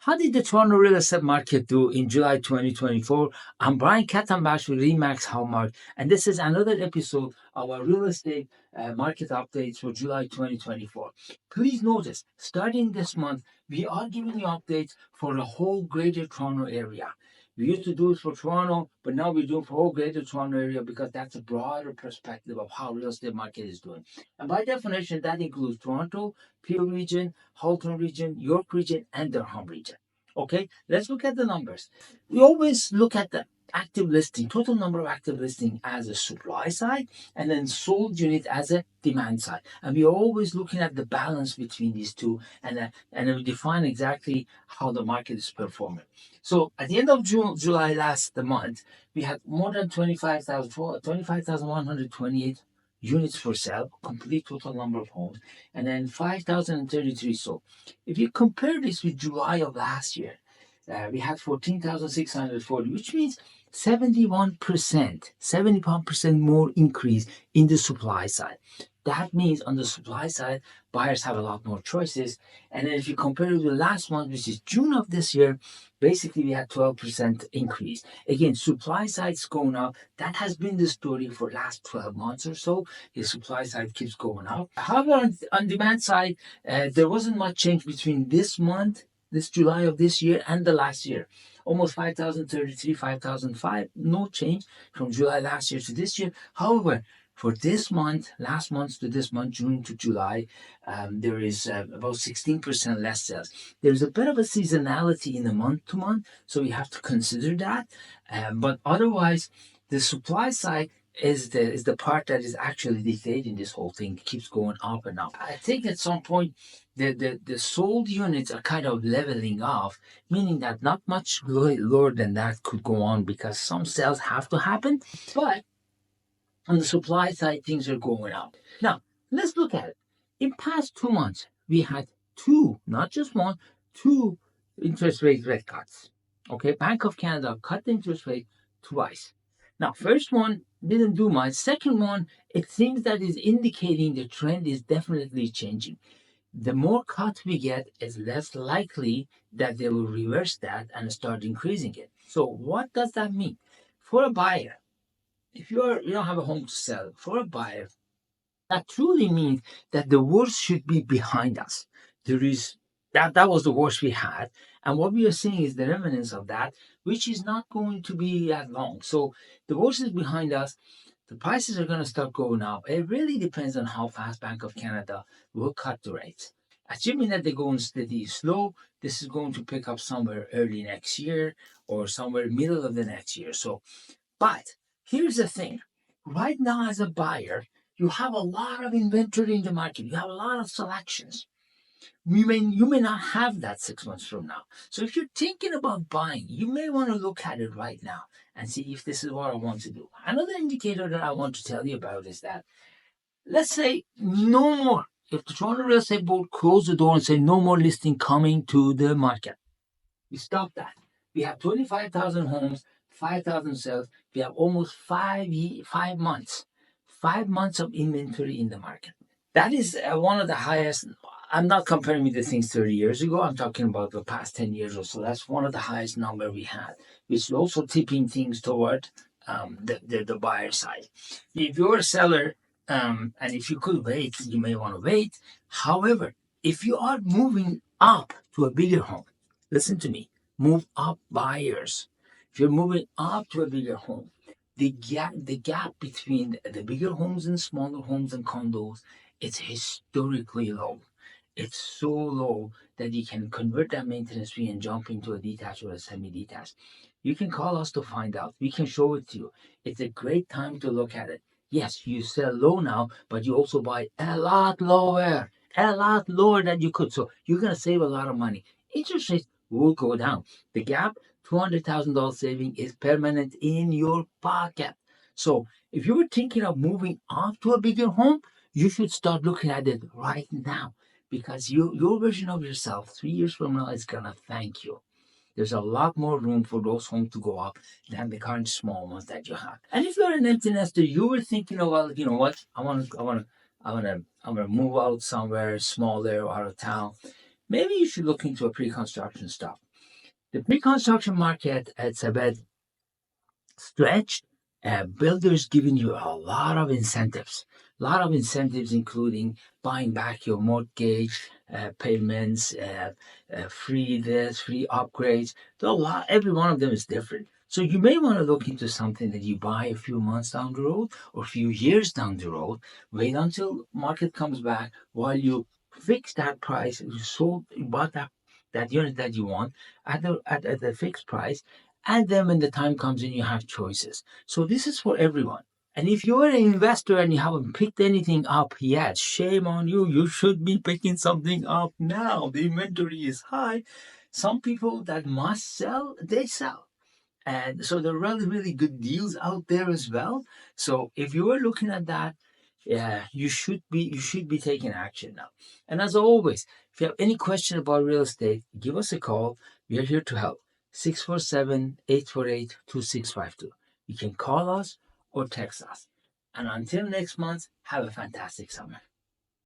How did the Toronto real estate market do in July 2024? I'm Brian Khatambakhsh with Remax Hallmark, and this is another episode of our real estate market updates for July 2024. Please notice, starting this month, we are giving you updates for the whole Greater Toronto area. We used to do it for Toronto, but now we do it for whole Greater Toronto area because that's a broader perspective of how real estate market is doing. And by definition, that includes Toronto, Peel region, Halton region, York region, and Durham region. Okay, let's look at the numbers. We always look at the active listing, total number of active listing as a supply side, and then sold unit as a demand side. And we're always looking at the balance between these two, and we define exactly how the market is performing. So at the end of July last month, we had more than 25,128 units for sale, complete total number of homes, and then 5,033 sold. If you compare this with July of last year, we had 14,640, which means 71% more increase in the supply side. That means on the supply side, buyers have a lot more choices. And then if you compare it with last month, which is June of this year, basically we had 12% increase. Again, supply side's going up. That has been the story for last 12 months or so. The supply side keeps going up. However, on demand side, there wasn't much change between this month, this July of this year, and the last year. Almost 5,033, 5,005, no change from July last year to this year. However, for this month, last month to this month, June to July, there is about 16% less sales. There's a bit of a seasonality in the month to month, so we have to consider that. But otherwise, the supply side is the part that is actually dictating this whole thing. It keeps going up and up. I think at some point the sold units are kind of leveling off, meaning that not much lower than that could go on because some sales have to happen. But on the supply side, things are going up. Now, let's look at it. In past 2 months, we had two, not just one, two interest rate cuts. Okay, Bank of Canada cut the interest rate twice. Now, first one didn't do much. Second one, it seems that is indicating the trend is definitely changing. The more cuts we get, it's less likely that they will reverse that and start increasing it. So what does that mean? For a buyer, if you don't have a home to sell, for a buyer, that truly means that the worst should be behind us. There is that was the worst we had, and what we are seeing is the remnants of that, which is not going to be that long. So the worst is behind us. The prices are going to start going up. It really depends on how fast Bank of Canada will cut the rates. Assuming that they're going steady slow, this is going to pick up somewhere early next year or somewhere middle of the next year. So, but here's the thing. Right now, as a buyer, you have a lot of inventory in the market. You have a lot of selections. You may not have that 6 months from now. So if you're thinking about buying, you may want to look at it right now and see if this is what I want to do. Another indicator that I want to tell you about is that, let's say no more. If the Toronto Real Estate Board closed the door and said no more listing coming to the market, we stop that. We have 25,000 homes, 5,000 sales. We have almost 5 months, 5 months of inventory in the market. That is one of the highest. I'm not comparing with the things 30 years ago. I'm talking about the past 10 years or so. That's one of the highest number we had, which is also tipping things toward the buyer side. If you're a seller, and if you could wait, you may want to wait. However, if you are moving up to a bigger home, listen to me, move up buyers. If you're moving up to a bigger home, the gap between the bigger homes and smaller homes and condos, it's historically low. It's so low that you can convert that maintenance fee and jump into a detached or a semi-detached. You can call us to find out. We can show it to you. It's a great time to look at it. Yes, you sell low now, but you also buy a lot lower than you could. So you're going to save a lot of money. Interest rates will go down. The gap, $200,000 saving is permanent in your pocket. So if you were thinking of moving up to a bigger home, you should start looking at it right now because your version of yourself 3 years from now is going to thank you. There's a lot more room for those homes to go up than the current small ones that you have. And if you're an empty nester, you were thinking of, well, you know what? I want to move out somewhere smaller or out of town. Maybe you should look into a pre-construction stuff. The pre-construction market, it's a bit stretched. Builders giving you a lot of incentives, including buying back your mortgage payments, free this, free upgrades. There are a lot. Every one of them is different. So you may want to look into something that you buy a few months down the road or a few years down the road. Wait until market comes back while you fix that price. You bought that unit that you want at the fixed price, and then when the time comes in, you have choices. So this is for everyone. And if you're an investor and you haven't picked anything up yet, shame on you. You should be picking something up now. The inventory is high. Some people that must sell, they sell. And so there are really, really good deals out there as well. So if you are looking at that, yeah, you should be taking action now. And as always, if you have any question about real estate, give us a call. We are here to help. 647-848-2652. You can call us or text us. And until next month, have a fantastic summer.